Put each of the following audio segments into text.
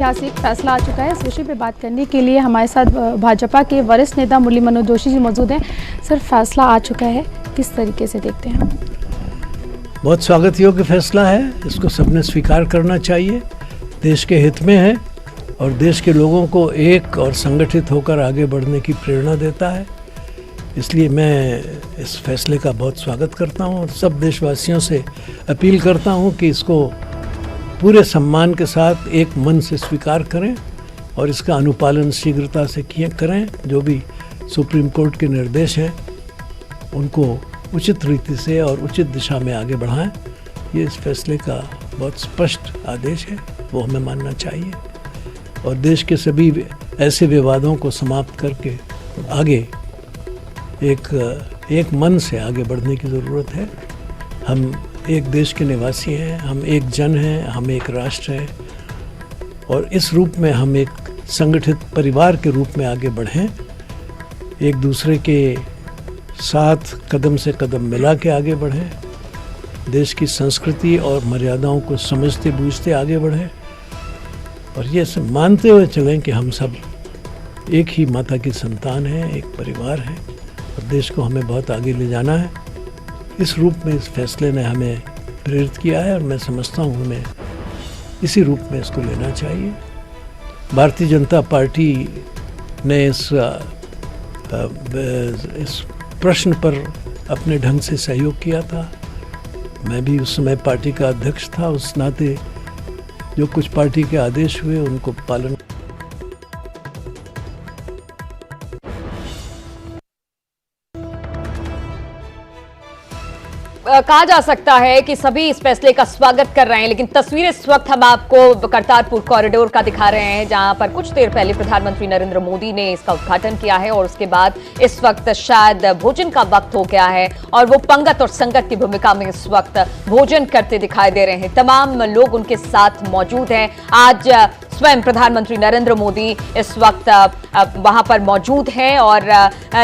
ऐतिहासिक फैसला आ चुका है। इस विषय पे बात करने के लिए हमारे साथ भाजपा के वरिष्ठ नेता मुरली मनोहर जोशी जी मौजूद हैं। सर, फैसला आ चुका है, किस तरीके से देखते हैं? बहुत स्वागत योग्य फैसला है। इसको सबने स्वीकार करना चाहिए। देश के हित में है और देश के लोगों को एक और संगठित होकर आगे बढ़ने की प्रेरणा देता है। इसलिए मैं इस फैसले का बहुत स्वागत करता हूं और सब देशवासियों से अपील करता हूं कि इसको पूरे सम्मान के साथ एक मन से स्वीकार करें और इसका अनुपालन शीघ्रता से करें। जो भी सुप्रीम कोर्ट के निर्देश हैं उनको उचित रीति से और उचित दिशा में आगे बढ़ाएं। ये इस फैसले का बहुत स्पष्ट आदेश है, वो हमें मानना चाहिए और देश के सभी ऐसे विवादों को समाप्त करके आगे एक मन से आगे बढ़ने की ज़रूरत है। हम एक देश के निवासी हैं, हम एक जन हैं, हम एक राष्ट्र हैं और इस रूप में हम एक संगठित परिवार के रूप में आगे बढ़ें। एक दूसरे के साथ कदम से कदम मिला के आगे बढ़ें, देश की संस्कृति और मर्यादाओं को समझते बूझते आगे बढ़ें और ये सब मानते हुए चलें कि हम सब एक ही माता की संतान हैं, एक परिवार है और देश को हमें बहुत आगे ले जाना है। इस रूप में इस फैसले ने हमें प्रेरित किया है और मैं समझता हूँ हमें इसी रूप में इसको लेना चाहिए। भारतीय जनता पार्टी ने इस प्रश्न पर अपने ढंग से सहयोग किया था। मैं भी उस समय पार्टी का अध्यक्ष था, उस नाते जो कुछ पार्टी के आदेश हुए उनको पालन कहा जा सकता है कि सभी इस फैसले का स्वागत कर रहे हैं, लेकिन तस्वीर इस वक्त हम आपको करतारपुर कॉरिडोर का दिखा रहे हैं, जहां पर कुछ देर पहले प्रधानमंत्री नरेंद्र मोदी ने इसका उद्घाटन किया है और उसके बाद इस वक्त शायद भोजन का वक्त हो गया है और वो पंगत और संगत की भूमिका में इस वक्त भोजन करते दिखाई दे रहे हैं। तमाम लोग उनके साथ मौजूद हैं। आज स्वयं प्रधानमंत्री नरेंद्र मोदी इस वक्त वहां पर मौजूद हैं और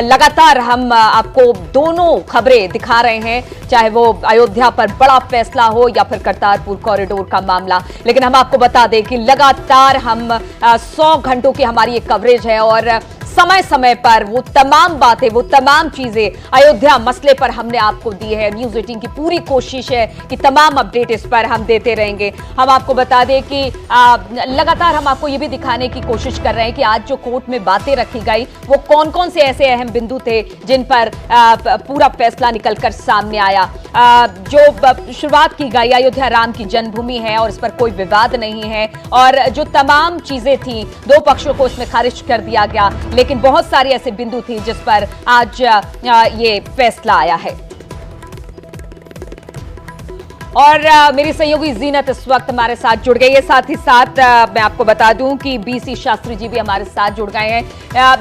लगातार हम आपको दोनों खबरें दिखा रहे हैं, चाहे वो अयोध्या पर बड़ा फैसला हो या फिर करतारपुर कॉरिडोर का मामला। लेकिन हम आपको बता दें कि लगातार हम 100 घंटों की हमारी ये कवरेज है और समय समय पर वो तमाम बातें, वो तमाम चीजें अयोध्या मसले पर हमने आपको दी है। न्यूज़ 18 की पूरी कोशिश है कि तमाम अपडेट इस पर हम देते रहेंगे। हम आपको बता दें कि लगातार हम आपको ये भी दिखाने की कोशिश कर रहे हैं कि आज जो कोर्ट में बातें रखी गई वो कौन कौन से ऐसे अहम बिंदु थे जिन पर पूरा फैसला निकलकर सामने आया। जो शुरुआत की गई, अयोध्या राम की जन्मभूमि है और इस पर कोई विवाद नहीं है और जो तमाम चीजें थी दो पक्षों को इसमें खारिज कर दिया गया, लेकिन बहुत सारे ऐसे बिंदु थी जिस पर आज ये फैसला आया है। और मेरी सहयोगी जीनत इस वक्त हमारे साथ जुड़ गई है। साथ ही साथ मैं आपको बता दूं कि बीसी शास्त्री जी भी हमारे साथ जुड़ गए हैं।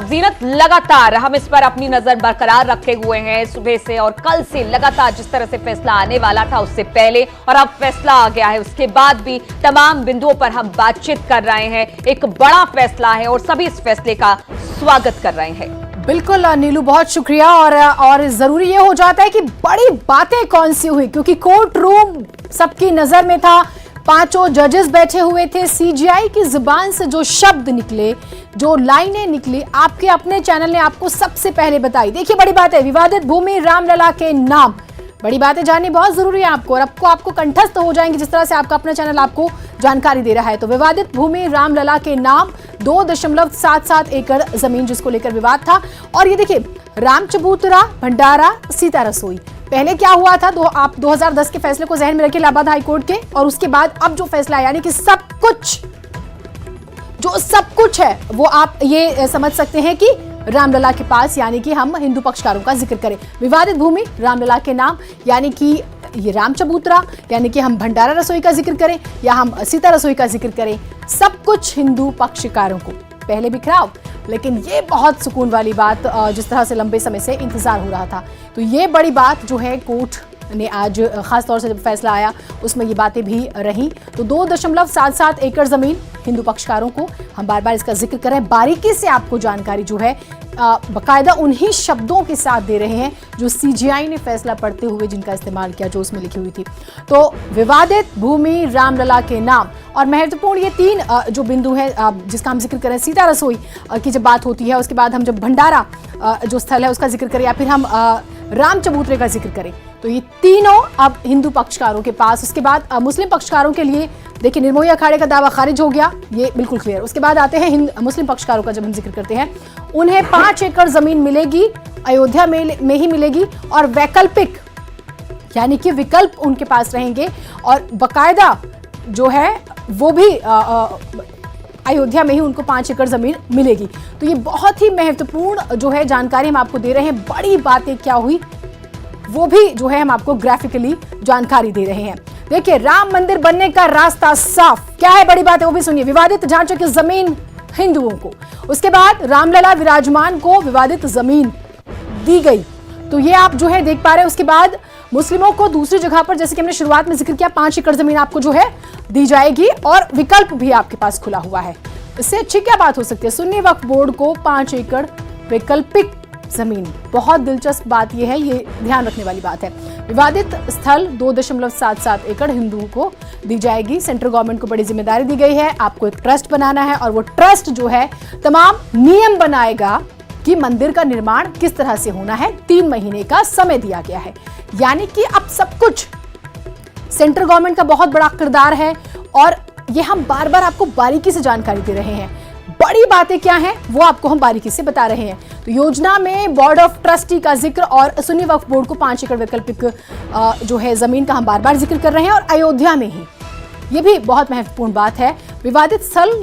जीनत, लगातार हम इस पर अपनी नजर बरकरार रखे हुए हैं सुबह से और कल से लगातार जिस तरह से फैसला आने वाला था उससे पहले और अब फैसला आ गया है, उसके बाद भी तमाम बिंदुओं पर हम बातचीत कर रहे हैं। एक बड़ा फैसला है और सभी इस फैसले का स्वागत कर रहे हैं। बिल्कुल नीलू, बहुत शुक्रिया। और जरूरी ये हो जाता है कि बड़ी बातें कौन सी हुई, क्योंकि कोर्ट रूम सबकी नजर में था। 5 जजेस बैठे हुए थे। सीजीआई की जुबान से जो शब्द निकले, जो लाइनें निकली, आपके अपने चैनल ने आपको सबसे पहले बताई। देखिए, बड़ी बात है, विवादित भूमि रामलला के नाम। बड़ी बातें जाननी बहुत जरूरी है आपको और आपको कंठस्थ हो जाएंगे जिस तरह से आपका अपना चैनल आपको जानकारी दे रहा है। तो विवादित भूमि रामलला के नाम 2.77 एकड़ जमीन जिसको लेकर विवाद था। और ये देखिए, राम चबूतरा, भंडारा, सीता रसोई। पहले क्या हुआ था, आप 2010 के फैसले को जहन में रखिए, इलाहाबाद हाई कोर्ट के, और उसके बाद अब जो फैसला यानी कि सब कुछ है वो आप ये समझ सकते हैं कि रामलला के पास, यानी कि हम हिंदू पक्षकारों का जिक्र करें। विवादित भूमि रामलला के नाम, यानी कि ये राम चबूतरा, यानी कि हम भंडारा रसोई का जिक्र करें या हम सीता रसोई का जिक्र करें, सब कुछ हिंदू पक्षकारों को पहले बिखराव। लेकिन ये बहुत सुकून वाली बात, जिस तरह से लंबे समय से इंतजार हो रहा था, तो ये बड़ी बात जो है कोर्ट ने आज खास तौर से जब फैसला आया उसमें ये बातें भी रहीं। तो 2.77 एकड़ जमीन हिंदू पक्षकारों को, हम बार बार इसका जिक्र कर रहे हैं, बारीकी से आपको जानकारी जो है बाकायदा उन्हीं शब्दों के साथ दे रहे हैं जो सीजीआई ने फैसला पढ़ते हुए जिनका इस्तेमाल किया, जो उसमें लिखी हुई थी। तो विवादित भूमि रामलला के नाम, और महत्वपूर्ण ये 3 जो बिंदु है जिसका हम जिक्र करें, सीता रसोई की जब बात होती है, उसके बाद हम जब भंडारा जो स्थल है उसका जिक्र करें, या फिर हम राम चबूतरे का जिक्र करें, तो ये तीनों अब हिंदू पक्षकारों के पास। उसके बाद मुस्लिम पक्षकारों के लिए देखिए निर्मोही अखाड़े का दावा खारिज हो गया, ये बिल्कुल क्लियर। उसके बाद आते हैं मुस्लिम पक्षकारों का, जब हम जिक्र करते हैं उन्हें 5 एकड़ जमीन मिलेगी, अयोध्या में ही मिलेगी, और वैकल्पिक यानी कि विकल्प उनके पास रहेंगे, और बकायदा जो है वो भी अयोध्या में ही उनको 5 एकड़ जमीन मिलेगी। तो ये बहुत ही महत्वपूर्ण जो है जानकारी हम आपको दे रहे हैं। बड़ी बातें क्या हुई वो भी जो है हम आपको ग्राफिकली जानकारी दे रहे हैं। देखिए, राम मंदिर बनने का रास्ता साफ, क्या है बड़ी बात है वो भी सुनिए। विवादित ढांचे की जमीन हिंदुओं को, उसके बाद रामलला विराजमान को विवादित जमीन दी गई, तो ये आप जो है देख पा रहे हैं। उसके बाद मुस्लिमों को दूसरी जगह पर, जैसे कि हमने शुरुआत में जिक्र किया, 5 एकड़ जमीन आपको जो है दी जाएगी, और विकल्प भी आपके पास खुला हुआ है। इससे अच्छी क्या बात हो सकती है। सुन्नी वक्फ बोर्ड को 5 एकड़ वैकल्पिक जमीन, बहुत दिलचस्प बात यह है, ये ध्यान रखने वाली बात है। विवादित स्थल 2.77 एकड़ हिंदुओं को दी जाएगी। सेंट्रल गवर्नमेंट को बड़ी जिम्मेदारी दी गई है, आपको एक ट्रस्ट बनाना है, और वो ट्रस्ट जो है तमाम नियम बनाएगा कि मंदिर का निर्माण किस तरह से होना है। 3 महीने का समय दिया गया है, यानी कि अब सब कुछ सेंट्रल गवर्नमेंट का बहुत बड़ा किरदार है, और ये हम बार बार आपको बारीकी से जानकारी दे रहे हैं। बड़ी बातें क्या हैं वो आपको हम बारीकी से बता रहे हैं। तो योजना में बोर्ड ऑफ ट्रस्टी का जिक्र, और सुन्नी वक्फ बोर्ड को 5 एकड़ वैकल्पिक जो है जमीन का हम बार बार जिक्र कर रहे हैं, और अयोध्या में ही, ये भी बहुत महत्वपूर्ण बात है। विवादित स्थल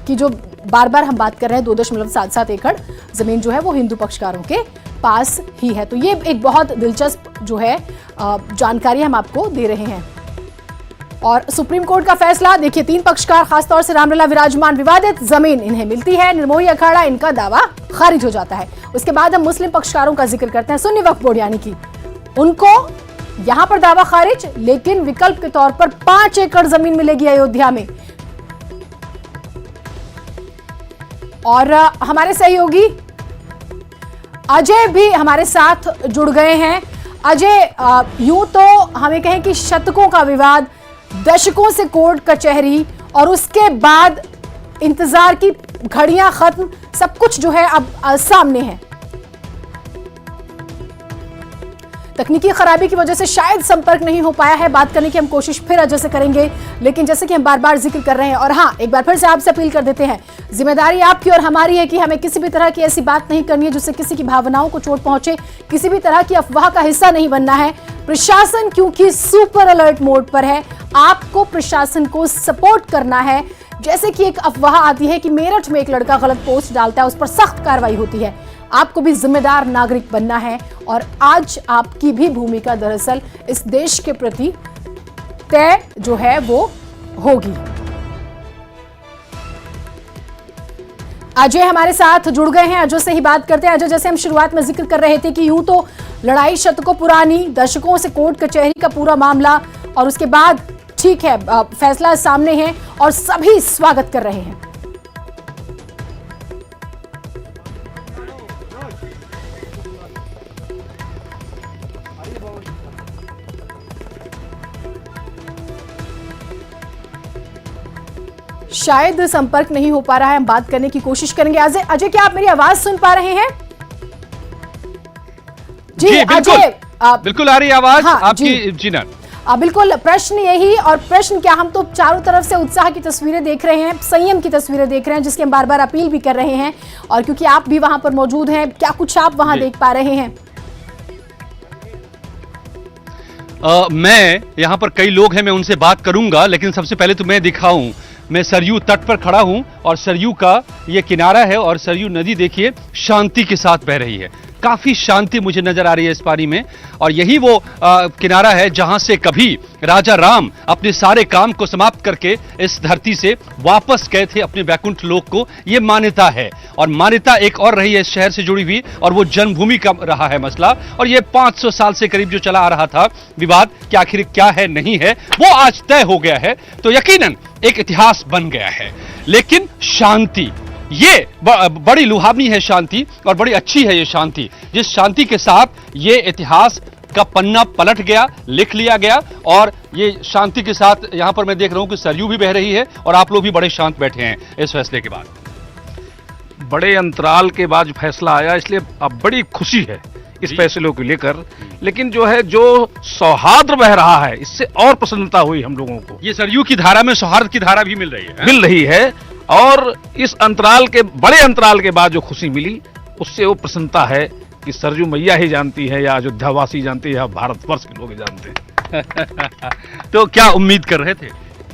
की जो बार बार हम बात कर रहे हैं, 2.77 एकड़ जमीन जो है वो हिंदू पक्षकारों के पास ही है। तो ये एक बहुत दिलचस्प जो है जानकारी हम आपको दे रहे हैं। और सुप्रीम कोर्ट का फैसला देखिए, 3 पक्षकार, खासतौर से रामलला विराजमान, विवादित जमीन इन्हें मिलती है, निर्मोही अखाड़ा इनका दावा खारिज हो जाता है। उसके बाद हम मुस्लिम पक्षकारों का जिक्र करते हैं, सुन्नी वक्फ बोर्ड, यानी कि उनको यहां पर दावा खारिज, लेकिन विकल्प के तौर पर 5 एकड़ जमीन मिलेगी अयोध्या में। और हमारे सहयोगी अजय भी हमारे साथ जुड़ गए हैं। अजय, यूं तो हमें कहें कि शतकों का विवाद, दशकों से कोर्ट कचहरी, और उसके बाद इंतजार की घड़ियां खत्म, सब कुछ जो है अब सामने है। तकनीकी खराबी की वजह से शायद संपर्क नहीं हो पाया है, बात करने की हम कोशिश फिर अजय से करेंगे, लेकिन जैसे कि हम बार बार जिक्र कर रहे हैं, और हाँ, एक बार फिर से आपसे अपील कर देते हैं, जिम्मेदारी आपकी और हमारी है कि हमें किसी भी तरह की ऐसी बात नहीं करनी है जिससे किसी की भावनाओं को चोट पहुंचे, किसी भी तरह की अफवाह का हिस्सा नहीं बनना है। प्रशासन क्योंकि सुपर अलर्ट मोड पर है, आपको प्रशासन को सपोर्ट करना है। जैसे कि एक अफवाह आती है कि मेरठ में एक लड़का गलत पोस्ट डालता है, उस पर सख्त कार्रवाई होती है, आपको भी जिम्मेदार नागरिक बनना है, और आज आपकी भी भूमिका दरअसल इस देश के प्रति तय जो है वो होगी। अजय हमारे साथ जुड़ गए हैं, अजय से ही बात करते हैं। अजय, जैसे हम शुरुआत में जिक्र कर रहे थे कि यूं तो लड़ाई शतकों पुरानी, दशकों से कोर्ट कचहरी का पूरा मामला, और उसके बाद ठीक है फैसला सामने है और सभी स्वागत कर रहे हैं। शायद संपर्क नहीं हो पा रहा है, हम बात करने की कोशिश करेंगे। अजय, क्या आप मेरी आवाज सुन पा रहे हैं? जी बिल्कुल, बिल्कुल आ रही आवाज आपकी। जी ना, बिल्कुल। प्रश्न यही, और प्रश्न क्या, हम तो चारों तरफ से उत्साह की तस्वीरें देख रहे हैं, संयम की तस्वीरें देख रहे हैं, जिसकी हम बार बार अपील भी कर रहे हैं, और क्योंकि आप भी वहां पर मौजूद हैं, क्या कुछ आप वहां देख पा रहे हैं? मैं यहाँ पर कई लोग हैं, मैं उनसे बात करूंगा, लेकिन सबसे पहले तो मैं दिखाऊं, मैं सरयू तट पर खड़ा हूं, और सरयू का ये किनारा है, और सरयू नदी देखिए शांति के साथ बह रही है। काफी शांति मुझे नजर आ रही है इस पानी में। और यही वो किनारा है जहां से कभी राजा राम अपने सारे काम को समाप्त करके इस धरती से वापस गए थे अपने वैकुंठ लोक को, ये मान्यता है। और मान्यता एक और रही है इस शहर से जुड़ी हुई, और वो जन्मभूमि का रहा है मसला। और ये 500 साल से करीब जो चला आ रहा था विवाद कि आखिर क्या है नहीं है, वो आज तय हो गया है। तो यकीनन एक इतिहास बन गया है। लेकिन शांति, ये बड़ी लुभावनी है शांति, और बड़ी अच्छी है ये शांति, जिस शांति के साथ ये इतिहास का पन्ना पलट गया, लिख लिया गया। और ये शांति के साथ यहां पर मैं देख रहा हूं कि सरयू भी बह रही है, और आप लोग भी बड़े शांत बैठे हैं इस फैसले के बाद। बड़े अंतराल के बाद फैसला आया, इसलिए अब बड़ी खुशी है इस फैसलों को लेकर। लेकिन जो है, जो सौहार्द बह रहा है, इससे और प्रसन्नता हुई हम लोगों को। ये सरयू की धारा में सौहार्द की धारा भी मिल रही है। और इस अंतराल के, बड़े अंतराल के बाद जो खुशी मिली, उससे वो प्रसन्नता है कि सरयू मैया ही जानती है, या अयोध्यावासी जानती है, या भारतवर्ष के लोग जानते हैं। तो क्या उम्मीद कर रहे थे?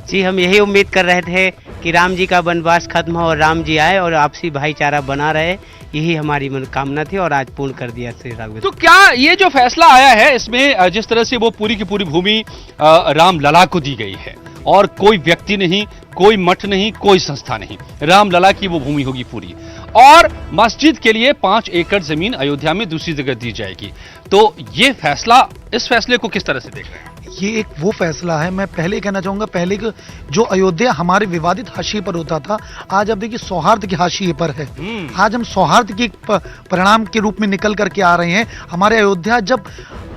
जी, हम यही उम्मीद कर रहे थे कि राम जी का वनवास खत्म हो और राम जी आए और आपसी भाईचारा बना रहे, यही हमारी मनोकामना थी, और आज पूर्ण कर दिया श्री राघवेंद्र। तो क्या ये जो फैसला आया है, इसमें जिस तरह से वो पूरी की पूरी भूमि राम लला को दी गई है, और कोई व्यक्ति नहीं, कोई मठ नहीं, कोई संस्था नहीं, राम लला की वो भूमि होगी पूरी, और मस्जिद के लिए 5 एकड़ जमीन अयोध्या में दूसरी जगह दी जाएगी। तो ये फैसला, इस फैसले को किस तरह से देख रहे हैं? ये एक वो फैसला है, मैं पहले कहना चाहूंगा, पहले जो अयोध्या हमारे विवादित हाशिए पर होता था, आज अब देखिए सौहार्द के हाशिए पर है। आज हम सौहार्द के परिणाम के रूप में निकल करके आ रहे हैं। हमारे अयोध्या, जब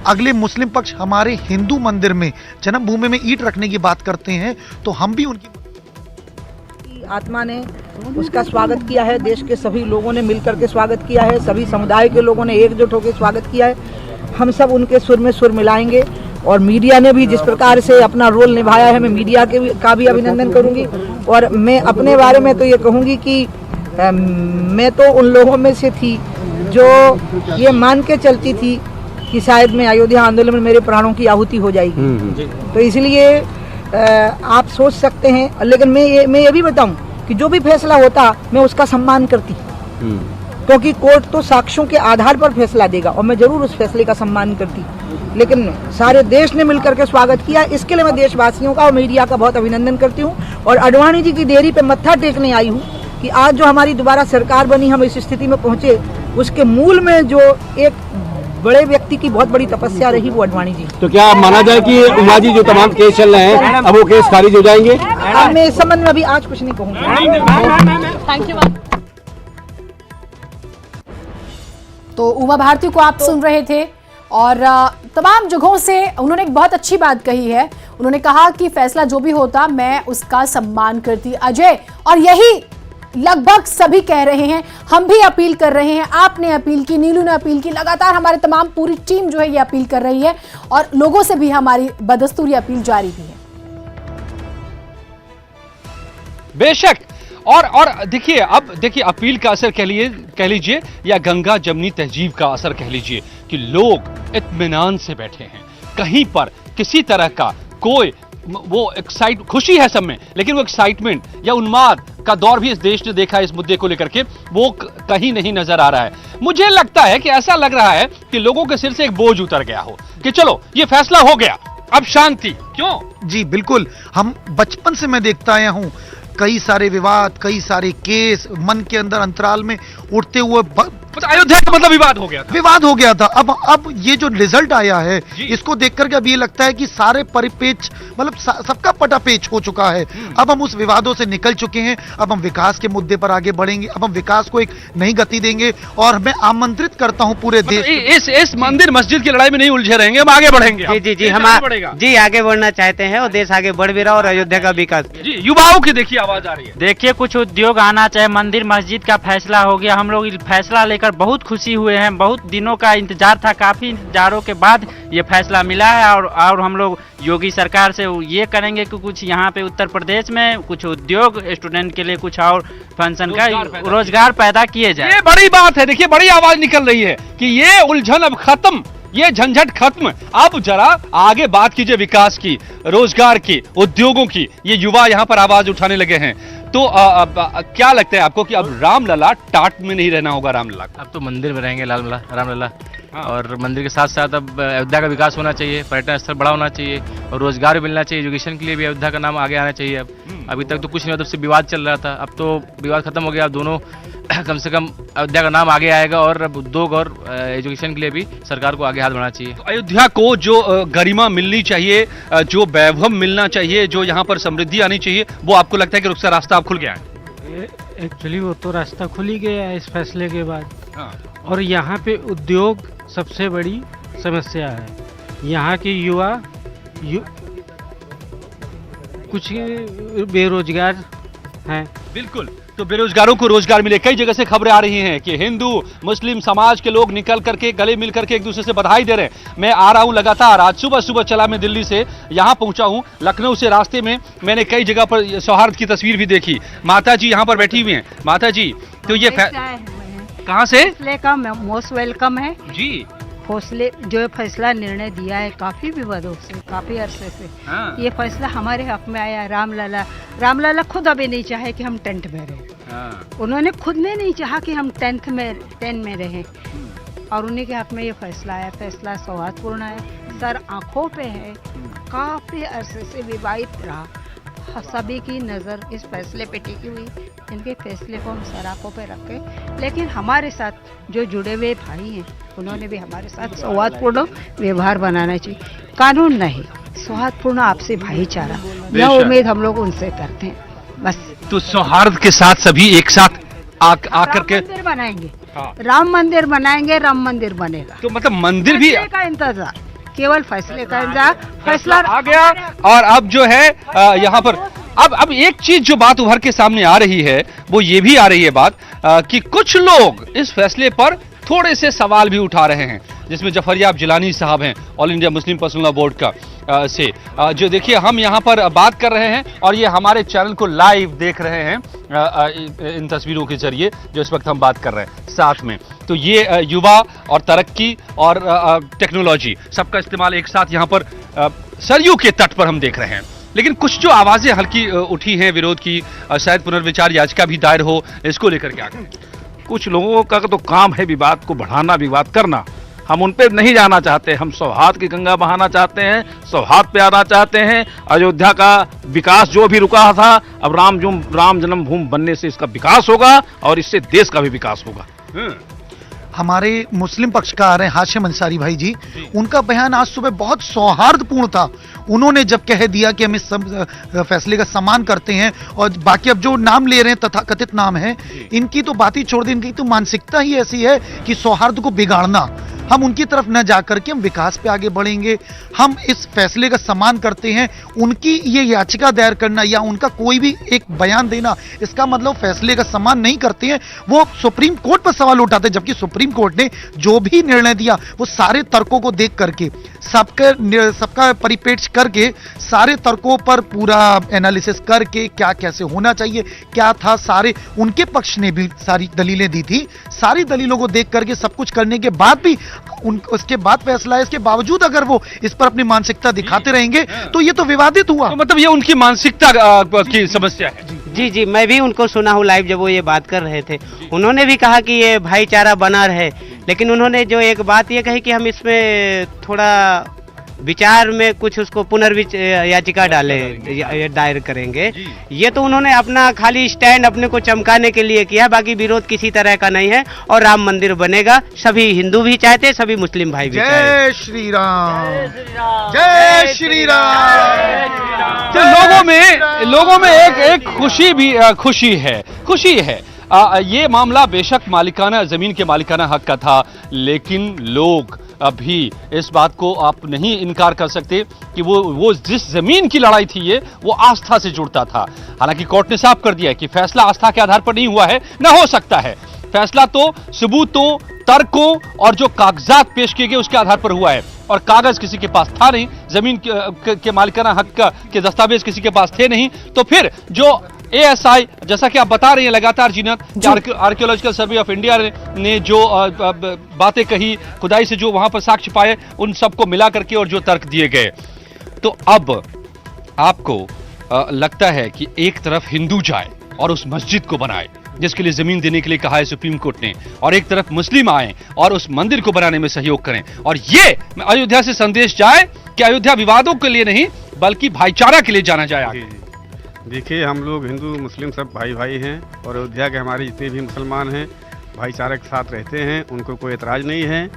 अगले मुस्लिम पक्ष हमारे हिंदू मंदिर में, जन्मभूमि में ईंट रखने की बात करते हैं, तो हम भी उनकी आत्मा ने उसका स्वागत किया है। देश के सभी लोगों ने मिलकर के स्वागत किया है, सभी समुदाय के लोगों ने एकजुट होकर स्वागत किया है। हम सब उनके सुर में सुर मिलाएंगे। और मीडिया ने भी जिस प्रकार से अपना रोल निभाया है, मैं मीडिया का भी अभिनंदन करूंगी। और मैं अपने बारे में तो ये कहूंगी कि मैं तो उन लोगों में से थी जो ये मान के चलती थी कि शायद मैं अयोध्या आंदोलन में मेरे प्राणों की आहुति हो जाएगी। तो इसलिए आप सोच सकते हैं, लेकिन मैं ये भी बताऊं कि जो भी फैसला होता मैं उसका सम्मान करती, क्योंकि कोर्ट तो साक्ष्यों के आधार पर फैसला देगा, और मैं जरूर उस फैसले का सम्मान करती। लेकिन सारे देश ने मिलकर के स्वागत किया, इसके लिए मैं देशवासियों का और मीडिया का बहुत अभिनंदन करती हूँ। और आडवाणी जी की देरी पे मत्था टेकने आई हूँ कि आज जो हमारी दोबारा सरकार बनी, हम इस स्थिति में पहुंचे, उसके मूल में जो एक बड़े व्यक्ति की बहुत बड़ी तपस्या रही, वो आडवाणी जी। तो क्या माना जाए कि उमा जी जो तमाम केस चल रहे हैं, अब वो केस खारिज हो जाएंगे? अब मैं इस संबंध में अभी आज कुछ नहीं कहूँगी। Thank you. तो उमा भारती को आप सुन रहे थे, और तमाम जगहों से उन्होंने एक बहुत अच्छी बात कही है। उन्होंने कहा कि फैसला जो भी होता मैं उसका सम्मान करती, अजय, और यही लगभग सभी कह रहे हैं। हम भी अपील कर रहे हैं, आपने अपील की, नीलू ने अपील की, लगातार हमारे तमाम पूरी टीम जो है ये अपील कर रही है, और लोगों से भी हमारी बदस्तूर अपील जारी भी है। बेशक। और देखिए, अब देखिए, अपील का असर कह लीजिए या गंगा जमनी तहजीब का असर कह लीजिए कि लोग इत्मीनान से बैठे हैं। कहीं पर किसी तरह का कोई वो खुशी है सब में, लेकिन वो एक्साइटमेंट या उन्माद का दौर भी इस देश ने देखा है इस मुद्दे को लेकर के, वो कहीं नहीं नजर आ रहा है। मुझे लगता है कि ऐसा लग रहा है कि लोगों के सिर से एक बोझ उतर गया हो कि चलो ये फैसला हो गया, अब शांति। क्यों? जी बिल्कुल, हम बचपन से मैं देखता आया हूँ, कई सारे विवाद, कई सारे केस मन के अंदर अंतराल में उठते हुए, अयोध्या का मतलब विवाद हो गया था। अब ये जो रिजल्ट आया है, इसको देख करके अब ये लगता है कि सारे परिपेच, मतलब सबका पटापेच हो चुका है। अब हम उस विवादों से निकल चुके हैं। अब हम विकास के मुद्दे पर आगे बढ़ेंगे। अब हम विकास को एक नई गति देंगे, और मैं आमंत्रित करता हूं पूरे देश, इस मंदिर मस्जिद की लड़ाई में नहीं उलझे रहेंगे, हम आगे बढ़ेंगे। जी हम आगे बढ़ना चाहते हैं, और देश आगे बढ़ भी रहा, और अयोध्या का विकास। जी, युवाओं की देखिए आवाज आ रही है। देखिए, कुछ उद्योग आना चाहिए। मंदिर मस्जिद का फैसला हो गया, हम लोग फैसला लेकर बहुत खुशी हुए हैं। बहुत दिनों का इंतजार था, काफी इंतजारों के बाद ये फैसला मिला है। और हम लोग योगी सरकार से ये करेंगे कि कुछ यहाँ पे उत्तर प्रदेश में कुछ उद्योग, स्टूडेंट के लिए कुछ और फंक्शन का रोजगार पैदा किए जाए। ये बड़ी बात है। देखिए, बड़ी आवाज निकल रही है कि ये उलझन अब खत्म, ये झंझट खत्म। अब जरा आगे बात कीजिए विकास की, रोजगार की, उद्योगों की। ये युवा यहाँ पर आवाज उठाने लगे हैं। तो क्या लगता है आपको कि अब रामलला टाट में नहीं रहना होगा? रामलला अब तो मंदिर में रहेंगे रामलला। और मंदिर के साथ साथ अब अयोध्या का विकास होना चाहिए, पर्यटन स्थल बड़ा होना चाहिए और रोजगार भी मिलना चाहिए। एजुकेशन के लिए भी अयोध्या का नाम आगे आना चाहिए। अब अभी तक तो कुछ नहीं, मतलब से विवाद चल रहा था, अब तो विवाद खत्म हो गया। अब दोनों कम से कम अयोध्या का नाम आगे आएगा और अब उद्योग और एजुकेशन के लिए भी सरकार को आगे हाथ बढ़ाना चाहिए। तो अयोध्या को जो गरिमा मिलनी चाहिए, जो वैभव मिलना चाहिए, जो यहाँ पर समृद्धि आनी चाहिए, वो आपको लगता है कि उसका रास्ता अब खुल गया है? एक्चुअली वो तो रास्ता खुल ही गया है इस फैसले के बाद। और यहाँ पे उद्योग सबसे बड़ी समस्या है। यहाँ के युवा कुछ बेरोजगार हैं। बिल्कुल, तो बेरोजगारों को रोजगार मिले। कई जगह से खबरें आ रही हैं कि हिंदू मुस्लिम समाज के लोग निकल करके गले मिल करके एक दूसरे से बधाई दे रहे हैं। मैं आ रहा हूं लगातार, आज सुबह सुबह चला मैं दिल्ली से, यहां पहुंचा हूं लखनऊ से। रास्ते में मैंने कई जगह पर सौहार्द की तस्वीर भी देखी। माता जी यहां पर बैठी हुई हैं। माता जी, तो ये कहाँ से? फैसले का मोस्ट वेलकम है जी। फैसले जो फैसला निर्णय दिया है काफी विवादों से, काफी अरसे से ये फैसला हमारे हक में आया। रामलला खुद अभी नहीं चाहे कि हम टेंट में रहें। उन्होंने खुद ने नहीं चाहा कि हम टेंट में रहें और उन्हीं के हक में ये फैसला आया। फैसला सौहार्दपूर्ण है, सर आंखों पे है, काफी अरसे से विवादित रहा। सभी की नज़र इस फैसले पे टिकी हुई। इनके फैसले को हम सराखों पे रखें, लेकिन हमारे साथ जो जुड़े हुए भाई हैं उन्होंने भी हमारे साथ सौहार्दपूर्ण व्यवहार बनाना चाहिए। कानून नहीं, सौहार्दपूर्ण आपसी भाईचारा, यह उम्मीद हम लोग उनसे करते हैं बस। तो सौहार्द के साथ सभी एक साथ आकर के मंदिर बनाएंगे। राम मंदिर बनाएंगे, राम मंदिर बनेगा। तो मतलब मंदिर भी का इंतजार, केवल फैसले का इंतजार। फैसला आ गया। और अब जो है यहाँ पर अब एक चीज जो बात उभर के सामने आ रही है वो ये भी आ रही है बात कि कुछ लोग इस फैसले पर थोड़े से सवाल भी उठा रहे हैं, जिसमें जफरयाब जिलानी साहब हैं all India Muslim personal law board का से जो देखिए हम यहाँ पर बात कर रहे हैं और ये हमारे चैनल को लाइव देख रहे हैं इन तस्वीरों के जरिए जो इस वक्त हम बात कर रहे हैं साथ में। तो ये युवा और तरक्की और टेक्नोलॉजी सबका इस्तेमाल एक साथ यहाँ पर सरयू के तट पर हम देख रहे हैं। लेकिन कुछ जो आवाजें हल्की उठी हैं विरोध की, शायद पुनर्विचार याचिका भी दायर हो, इसको लेकर क्या कहें? कुछ लोगों का तो काम है विवाद को बढ़ाना, विवाद करना। हम उन पे नहीं जाना चाहते। हम सौहार्द की गंगा बहाना चाहते हैं, सौहार्द पे आना चाहते हैं। अयोध्या का विकास जो भी रुका था, अब राम जन्मभूमि बनने से इसका विकास होगा और इससे देश का भी विकास होगा। हमारे मुस्लिम पक्षकार हैं हाशिम अंसारी भाई जी, उनका बयान आज सुबह बहुत सौहार्दपूर्ण था। उन्होंने जब कह दिया कि हम इस फैसले का सम्मान करते हैं और बाकी अब जो नाम ले रहे हैं तथाकथित नाम है, इनकी तो बात ही छोड़ दें, इनकी तो मानसिकता ही ऐसी है कि सौहार्द को बिगाड़ना। हम उनकी तरफ न जाकर के हम विकास पे आगे बढ़ेंगे। हम इस फैसले का सम्मान करते हैं। उनकी ये याचिका दायर करना या उनका कोई भी एक बयान देना, इसका मतलब फैसले का सम्मान नहीं करते हैं। वो सुप्रीम कोर्ट पर सवाल उठाते हैं, जबकि सुप्रीम कोर्ट ने जो भी निर्णय दिया वो सारे तर्कों को देख करके, सबका परिपेक्ष करके, सारे तर्कों पर पूरा एनालिसिस करके क्या कैसे होना चाहिए, क्या था, सारे उनके पक्ष ने भी सारी दलीलें दी थी। सारी दलीलों को देख करके सब कुछ करने के बाद भी उसके बाद फैसला है। इसके बावजूद अगर वो इस पर अपनी मानसिकता दिखाते रहेंगे तो ये तो विवादित हुआ। तो मतलब ये उनकी मानसिकता की समस्या है। जी, मैं भी उनको सुना हूँ लाइव जब वो ये बात कर रहे थे। उन्होंने भी कहा कि ये भाईचारा बना रहे, लेकिन उन्होंने जो एक बात ये कही कि हम इसमें थोड़ा विचार में कुछ उसको याचिका दायर करेंगे। ये तो उन्होंने अपना खाली स्टैंड अपने को चमकाने के लिए किया, बाकी विरोध किसी तरह का नहीं है। और राम मंदिर बनेगा, सभी हिंदू भी चाहते, सभी मुस्लिम भाई भी चाहते। जय श्री राम, जय श्री राम। तो लोगों में एक खुशी है। ये मामला बेशक मालिकाना जमीन के मालिकाना हक का था, लेकिन लोग अभी इस बात को आप नहीं इनकार कर सकते कि वो जिस जमीन की लड़ाई थी ये वो आस्था से जुड़ता था। हालांकि कोर्ट ने साफ कर दिया है कि फैसला आस्था के आधार पर नहीं हुआ है, ना हो सकता है। फैसला तो सबूतों, तर्कों और जो कागजात पेश किए गए उसके आधार पर हुआ है, और कागज किसी के पास था नहीं, जमीन के मालिकाना हक के दस्तावेज किसी के पास थे नहीं। तो फिर जो ASI, जैसा कि आप बता रही हैं लगातार जीनत, आर्कियोलॉजिकल सर्वे ऑफ इंडिया ने जो बातें कही, खुदाई से जो वहां पर साक्ष्य पाए, उन सबको मिला करके और जो तर्क दिए गए, तो अब आपको लगता है कि एक तरफ हिंदू जाए और उस मस्जिद को बनाए जिसके लिए जमीन देने के लिए कहा है सुप्रीम कोर्ट ने, और एक तरफ मुस्लिम आए और उस मंदिर को बनाने में सहयोग करें। और ये अयोध्या से संदेश जाए कि अयोध्या विवादों के लिए नहीं बल्कि भाईचारा के लिए जाना जाए आगे। देखिए, हम लोग हिंदू मुस्लिम सब भाई भाई हैं और अयोध्या के हमारे जितने भी मुसलमान हैं भाईचारे के साथ रहते हैं, उनको कोई एतराज़ नहीं है।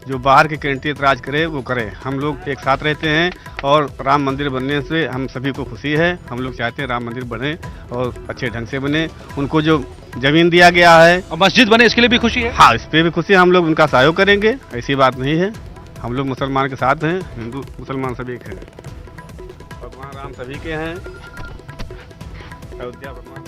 जो बाहर के कंट्री एतराज़ करे वो करे, हम लोग एक साथ रहते हैं और राम मंदिर बनने से हम सभी को खुशी है। हम लोग चाहते हैं राम मंदिर बने और अच्छे ढंग से बने। उनको जो जमीन दिया गया है और मस्जिद बने इसके लिए भी खुशी है। हाँ, इस पर भी खुशी है। हम लोग उनका सहयोग करेंगे, ऐसी बात नहीं है। हम लोग मुसलमान के साथ हैं, हिंदू मुसलमान सभी के हैं, भगवान राम सभी के हैं, अयोध्या भगवान।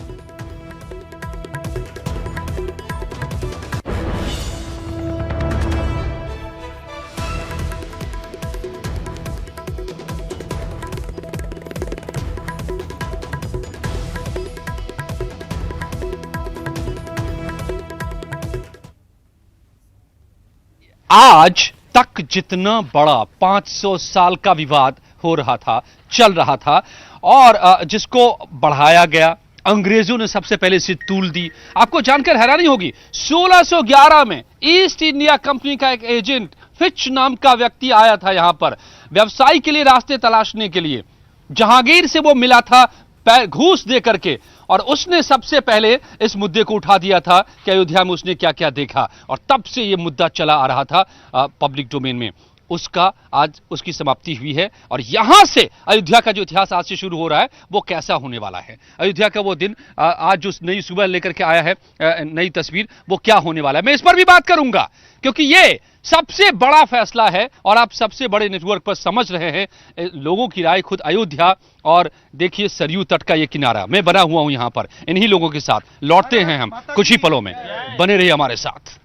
आज तक जितना बड़ा 500 साल का विवाद हो रहा था, चल रहा था, और जिसको बढ़ाया गया, अंग्रेजों ने सबसे पहले इसे तूल दी। आपको जानकर हैरानी होगी, 1611 में ईस्ट इंडिया कंपनी का एक एजेंट फिच नाम का व्यक्ति आया था यहां पर व्यवसाय के लिए रास्ते तलाशने के लिए। जहांगीर से वो मिला था घूस दे करके, और उसने सबसे पहले इस मुद्दे को उठा दिया था कि अयोध्या में उसने क्या क्या देखा, और तब से यह मुद्दा चला आ रहा था पब्लिक डोमेन में। उसका आज उसकी समाप्ति हुई है, और यहां से अयोध्या का जो इतिहास आज से शुरू हो रहा है वो कैसा होने वाला है। अयोध्या का वो दिन आज जो नई सुबह लेकर के आया है, नई तस्वीर, वो क्या होने वाला है, मैं इस पर भी बात करूंगा, क्योंकि ये सबसे बड़ा फैसला है और आप सबसे बड़े नेटवर्क पर समझ रहे हैं लोगों की राय। खुद अयोध्या और देखिए सरयू तट का ये किनारा, मैं बना हुआ हूं यहां पर इन्हीं लोगों के साथ। लौटते हैं हम कुछ ही पलों में, बने रहिए हमारे साथ।